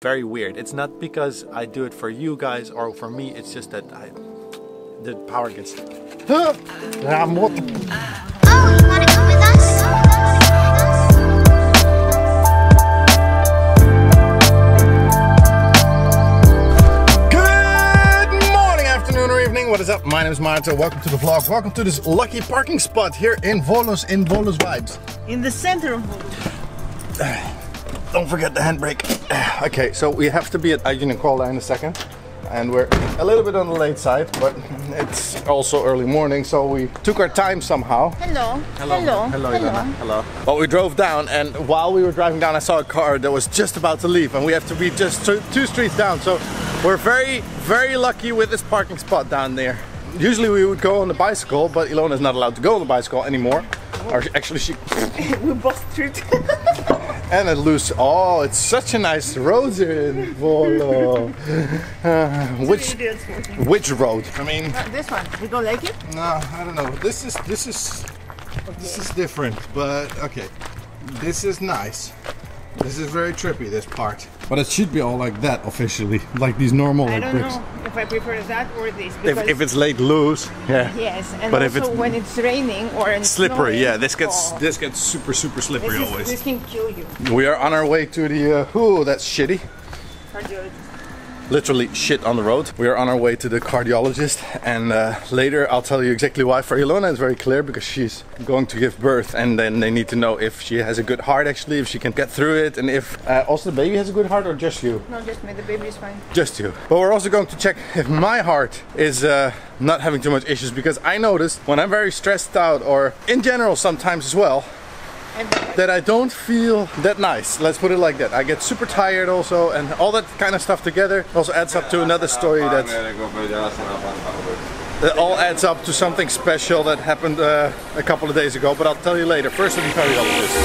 Very weird. It's not because I do it for you guys or for me, it's just that the power gets... Oh, you wanna go with us? What is up? My name is Maarten. Welcome to the vlog. Welcome to this lucky parking spot here in Volos vibes. In the center of Volos. Don't forget the handbrake. Okay, so we have to be at Jongkind in a second. And we're a little bit on the late side, but it's also early morning, so we took our time somehow. Hello. Hello. Hello. Hello. Hello. Hello. Well, we drove down, and while we were driving down, I saw a car that was just about to leave, and we have to be just two streets down. So we're very, very lucky with this parking spot down there. Usually we would go on the bicycle, but Ilona's not allowed to go on the bicycle anymore. Or actually, she... We both street. And it loose. Oh, it's such a nice road here in Volos. Which road? I mean, this one. You don't like it? no, I don't know. This is different, but okay. This is nice. This is very trippy, this part. But it should be all like that officially, like these normal I don't bricks. know if I prefer that or this. If it's laid loose, yeah. Yes, and but also if it's when it's raining or it's slippery, snowing, yeah. This gets super slippery always. This can kill you. We are on our way to the. Ooh, that's shitty. Cardiologist. Literally shit on the road. We are on our way to the cardiologist, and later I'll tell you exactly why. For Ilona it's very clear because she's going to give birth, and then they need to know if she has a good heart actually, if she can get through it, and if also the baby has a good heart, or just you? No, just me. The baby is fine. Just you. But we're also going to check if my heart is not having too much issues, because I noticed when I'm very stressed out, or in general sometimes as well, that I don't feel that nice. Let's put it like that. I get super tired also, and all that kind of stuff together also adds up to another story that all adds up to something special that happened a couple of days ago, but I'll tell you later. First, let me tell you all of this.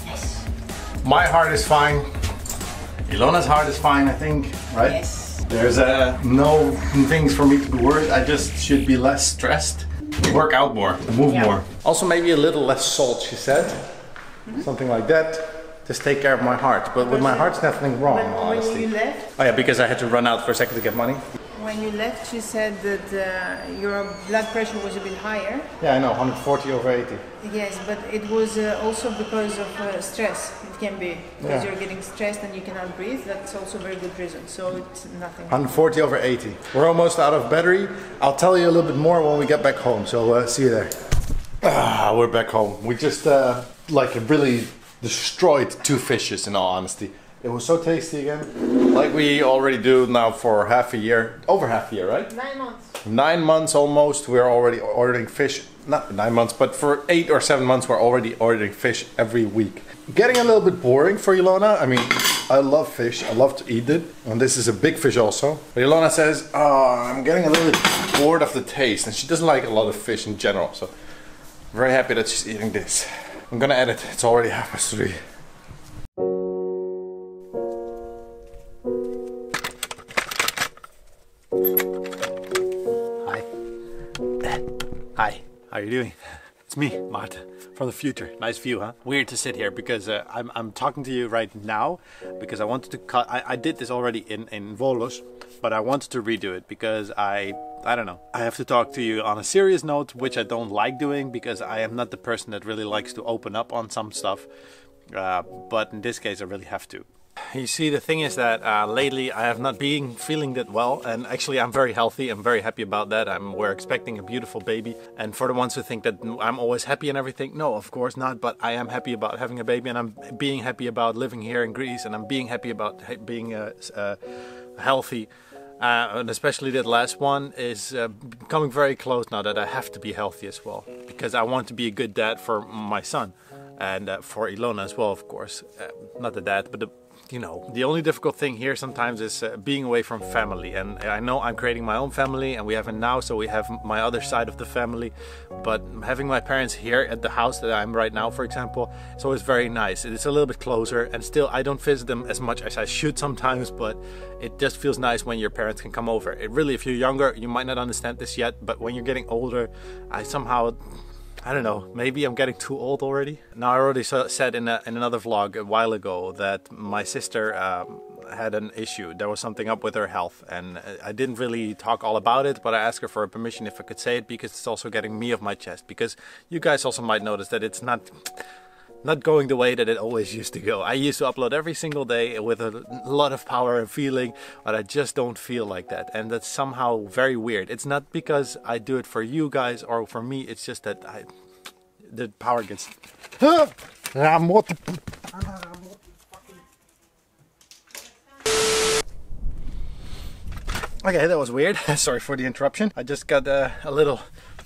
Yes. My heart is fine. Ilona's heart is fine, I think, right? Yes. There's no things for me to be worried. I just should be less stressed. Work out more, move more. Also maybe a little less salt, she said. Something like that. Just take care of my heart. But with my heart's nothing wrong, honestly. When you left? Oh yeah, because I had to run out for a second to get money. When you left, she said that your blood pressure was a bit higher. Yeah, I know, 140 over 80. Yes, but it was also because of stress. It can be because you're getting stressed and you cannot breathe. That's also a very good reason. So it's nothing. 140 over 80. We're almost out of battery. I'll tell you a little bit more when we get back home. So see you there. We're back home. We just like really destroyed 2 fishes, in all honesty. It was so tasty again. Like we already do now for half a year. Over half a year, right? 9 months. 9 months almost. We're already ordering fish. Not 9 months, but for 8 or 7 months we're already ordering fish every week. Getting a little bit boring for Ilona. I mean, I love fish. I love to eat it. And this is a big fish also. But Ilona says, oh, I'm getting a little bit bored of the taste. And she doesn't like a lot of fish in general. So I'm very happy that she's eating this. I'm gonna edit. It's already 3:30. Hi, how are you doing? It's me, Maarten, from the future. Nice view, huh? Weird to sit here because I'm talking to you right now because I wanted to cut. I did this already in Volos, but I wanted to redo it because I don't know. I have to talk to you on a serious note, which I don't like doing because I am not the person that really likes to open up on some stuff. But in this case, I really have to. You see, the thing is that lately I have not been feeling that well, and actually I'm very healthy. I'm very happy about that. We're expecting a beautiful baby, and for the ones who think that I'm always happy and everything, no, of course not. But I am happy about having a baby, and I'm being happy about living here in Greece, and I'm being happy about being healthy. And especially that last one is coming very close now that I have to be healthy as well, because I want to be a good dad for my son, and for Ilona as well, of course. Not the dad, but the only difficult thing here sometimes is being away from family. And I know I'm creating my own family, and we have it now, so we have my other side of the family. But having my parents here at the house that I'm right now, for example, it's always very nice. It's a little bit closer, and still I don't visit them as much as I should sometimes, but it just feels nice when your parents can come over. It really, if you're younger, you might not understand this yet, but when you're getting older, I don't know, maybe I'm getting too old already. Now, I already said in another vlog a while ago that my sister had an issue. There was something up with her health, and I didn't really talk all about it, but I asked her for permission if I could say it, because it's also getting me off my chest. Because you guys also might notice that it's not going the way that it always used to go. I used to upload every single day with a lot of power and feeling, but I just don't feel like that. And that's somehow very weird. It's not because I do it for you guys or for me, it's just that the power gets... Okay, that was weird. Sorry for the interruption. I just got a little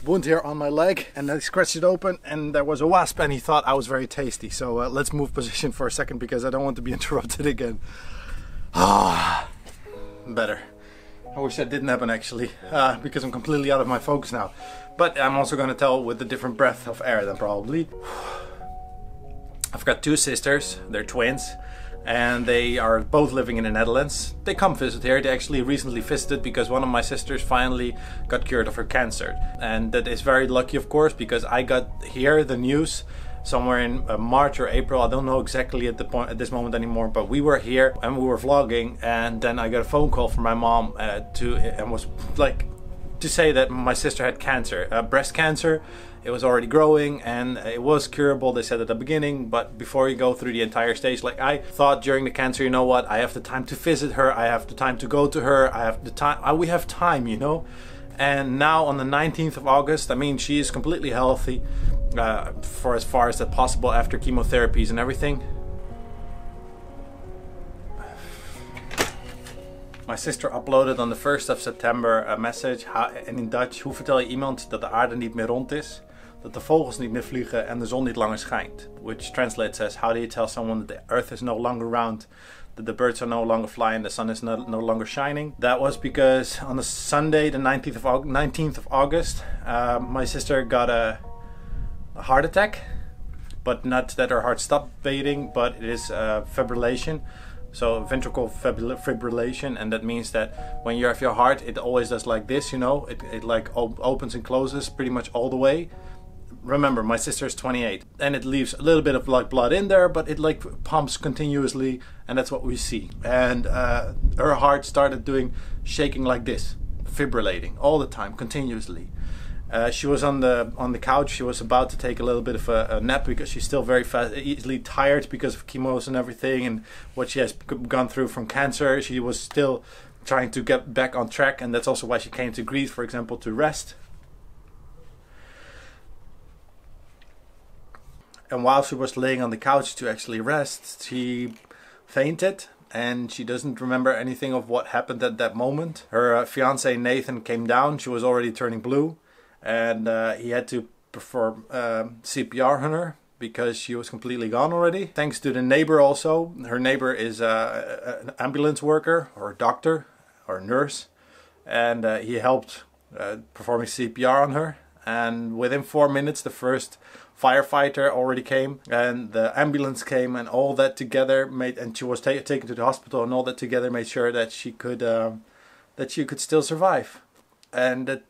wound here on my leg, and I scratched it open, and there was a wasp, and he thought I was very tasty. So let's move position for a second, because I don't want to be interrupted again. Better. I wish that didn't happen, actually, because I'm completely out of my focus now. But I'm also going to tell with a different breath of air then, probably. I've got two sisters. They're twins, and they are both living in the Netherlands. They come visit here. They actually recently visited because one of my sisters finally got cured of her cancer. And that is very lucky, of course, because I got here the news somewhere in March or April. I don't know exactly at this moment anymore, but we were here and we were vlogging, and then I got a phone call from my mom to say that my sister had cancer, breast cancer. It was already growing and it was curable, they said at the beginning, but before you go through the entire stage, like I thought during the cancer, you know what, I have the time to visit her, I have the time to go to her, I have the time, we have time, you know. And now on the 19th of August, I mean, she is completely healthy for as far as that possible after chemotherapies and everything. My sister uploaded on the 1st of September a message in Dutch. Hoe vertel je iemand dat de aarde niet meer rond is, dat de vogels niet meer vliegen en de zon niet langer schijnt? Which translates as, how do you tell someone that the earth is no longer round, that the birds are no longer flying, the sun is no longer shining? That was because on the Sunday, the 19th of August, my sister got a heart attack. But not that her heart stopped beating, but it is fibrillation. So ventricle fibrillation, and that means that when you have your heart, it always does like this, you know, it like opens and closes pretty much all the way. Remember, my sister is 28, and it leaves a little bit of like blood in there, but it like pumps continuously, and that's what we see. And her heart started shaking like this, fibrillating all the time, continuously. She was on the couch. She was about to take a little bit of a nap because she's still very easily tired because of chemos and everything and what she has gone through from cancer. She was still trying to get back on track, and that's also why she came to Greece, for example, to rest. And while she was laying on the couch to actually rest, she fainted, and she doesn't remember anything of what happened at that moment. Her fiance Nathan came down. She was already turning blue. And he had to perform CPR on her because she was completely gone already. Thanks to the neighbor also. Her neighbor is an ambulance worker or a doctor or a nurse. And he helped performing CPR on her. And within 4 minutes, the first firefighter already came. And the ambulance came, and all that together and she was taken to the hospital, and all that together made sure that she could still survive. And that...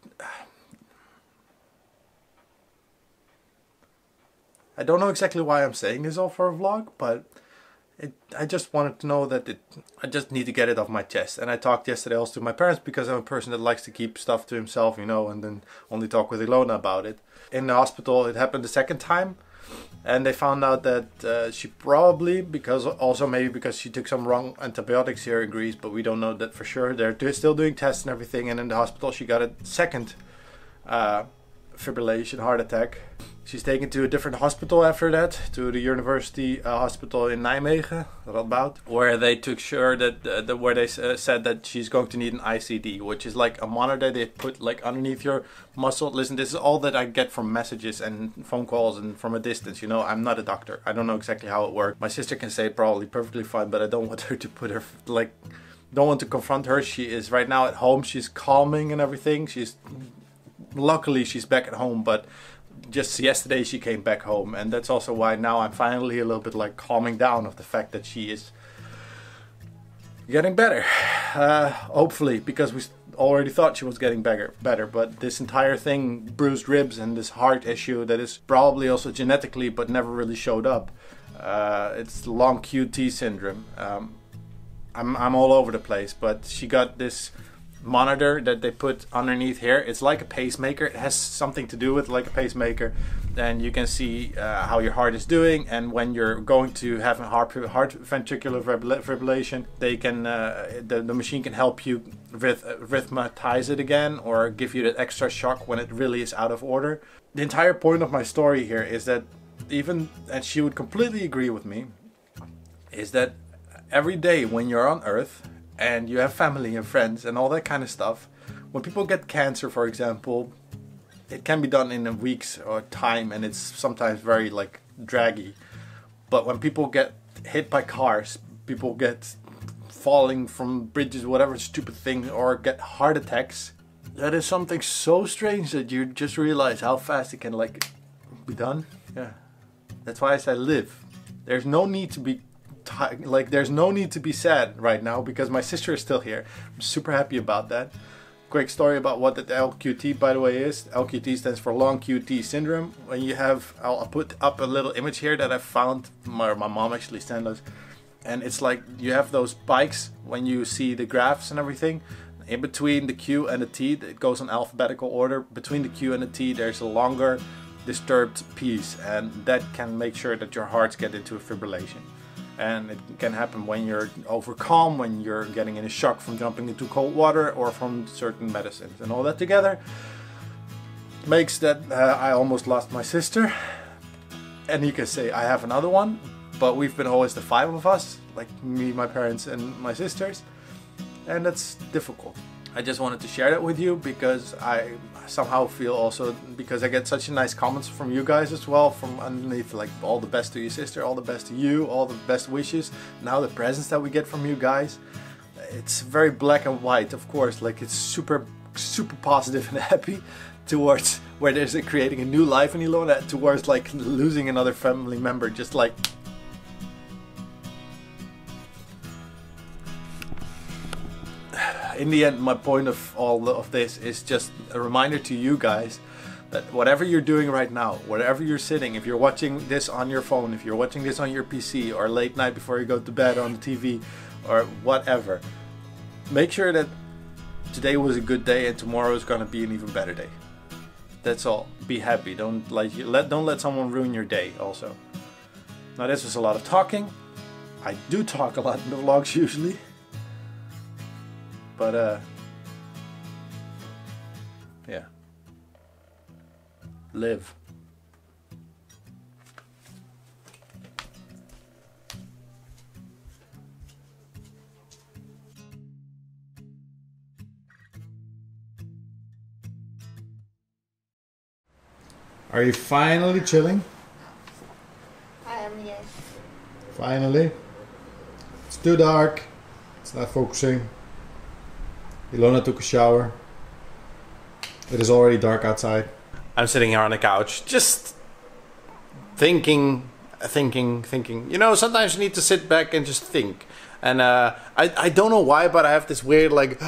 I don't know exactly why I'm saying this all for a vlog, but I just wanted to know that I just need to get it off my chest. And I talked yesterday also to my parents because I'm a person that likes to keep stuff to himself, you know, and then only talk with Ilona about it. In the hospital, it happened the second time. And they found out that she probably, maybe because she took some wrong antibiotics here in Greece, but we don't know that for sure. They're still doing tests and everything, and in the hospital she got a second fibrillation heart attack. She's taken to a different hospital after that, to the university hospital in Nijmegen, Radboud, where they took sure that they said that she's going to need an ICD, which is like a monitor they put like underneath your muscle. Listen, this is all that I get from messages and phone calls and from a distance. You know, I'm not a doctor. I don't know exactly how it works. My sister can say it probably perfectly fine, but I don't want her to put her don't want to confront her. She is right now at home. She's calming and everything. Luckily she's back at home, but just yesterday she came back home, and that's also why now I'm finally a little bit like calming down of the fact that she is getting better. Hopefully, because we already thought she was getting better, but this entire thing, bruised ribs and this heart issue that is probably also genetically but never really showed up. It's long QT syndrome. I'm all over the place, but she got this monitor that they put underneath here. It's like a pacemaker. It has something to do with like a pacemaker, and you can see how your heart is doing. And when you're going to have a heart ventricular fibrillation, they can the machine can help you rhythmatize it again, or give you that extra shock when it really is out of order. The entire point of my story here is that and she would completely agree with me, is that every day when you're on Earth and you have family and friends and all that kind of stuff, when people get cancer, for example, it can be done in a week's or time, and it's sometimes very like draggy. But when people get hit by cars, people get falling from bridges, whatever stupid thing, or get heart attacks, that is something so strange that you just realize how fast it can like be done. Yeah, that's why I say live. There's no need to be there's no need to be sad right now, because my sister is still here. I'm super happy about that. Quick story about what the LQT, by the way, is. LQT stands for long QT syndrome. When you have, I'll put up a little image here that I found. My mom actually sent us, and it's like you have those spikes when you see the graphs and everything. In between the Q and the T, it goes in alphabetical order. Between the Q and the T, there's a longer disturbed piece, and that can make sure that your hearts get into a fibrillation. And it can happen when you're over calm, when you're getting in a shock from jumping into cold water, or from certain medicines. And all that together makes that I almost lost my sister. And you can say I have another one, but we've been always the five of us, like me, my parents and my sisters. And that's difficult. I just wanted to share that with you, because I somehow feel also, because I get such nice comments from you guys as well, from underneath, like all the best to your sister, all the best to you, all the best wishes. Now the presents that we get from you guys, it's very black and white, of course, like it's super positive and happy towards where there's creating a new life in Ilona, towards like losing another family member, just like in the end, my point of all of this is just a reminder to you guys that whatever you're doing right now, wherever you're sitting, if you're watching this on your phone, if you're watching this on your PC, or late night before you go to bed on the TV, or whatever, make sure that today was a good day and tomorrow is going to be an even better day. That's all. Be happy. Don't let someone ruin your day also. Now, this was a lot of talking. I do talk a lot in the vlogs usually. But yeah, live. Are you finally chilling? I am, yes. Finally. It's too dark. It's not focusing. Ilona took a shower. It is already dark outside. I'm sitting here on the couch, just thinking. You know, sometimes you need to sit back and just think. And I don't know why, but I have this weird like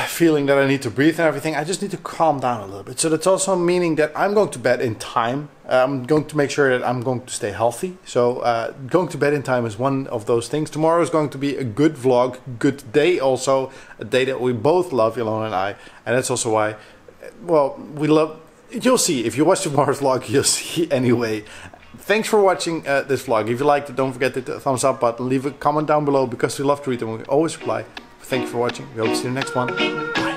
feeling that I need to breathe and everything. I just need to calm down a little bit. So that's also meaning that I'm going to bed in time. I'm going to make sure that I'm going to stay healthy. So going to bed in time is one of those things. Tomorrow is going to be a good vlog, good day also. A day that we both love, Ilona and I. And that's also why, well, we love... You'll see. If you watch tomorrow's vlog, you'll see anyway. Thanks for watching this vlog. If you liked it, don't forget to hit the thumbs up button. Leave a comment down below because we love to read them. We always reply. Thank you for watching. We hope to see you in the next one. Bye.